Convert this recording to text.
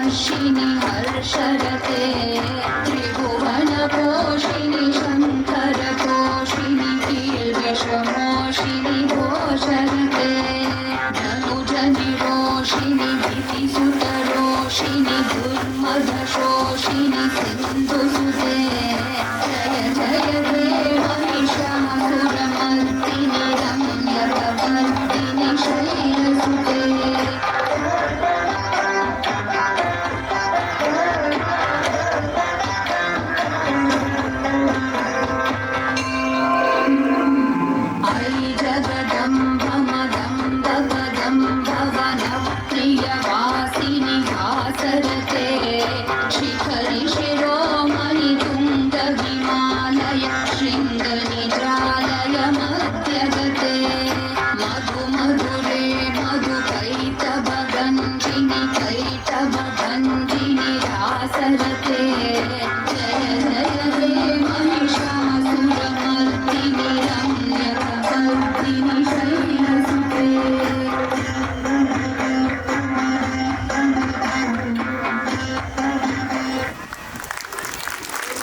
हर्षिणि हर्षरते त्रिभुवनपोषिणि शङ्करपोषिणि कीर्तिशमोषिणि घोषरते धनुजनिरोषिणि दितिसुतरोषिणि दुर्मदशोषिणि सिन्धुसुते जय जय हे महिषासुरमर्दिनि रम्यकवर्दिनि शैलसुते प्रियवासिनि भासरते शिखरि शिरोमणि तुङ्ग हिमालय शृङ्गनिजालय मध्यगते मधु मधुरे मधु कैटभगञ्जिनि रासरते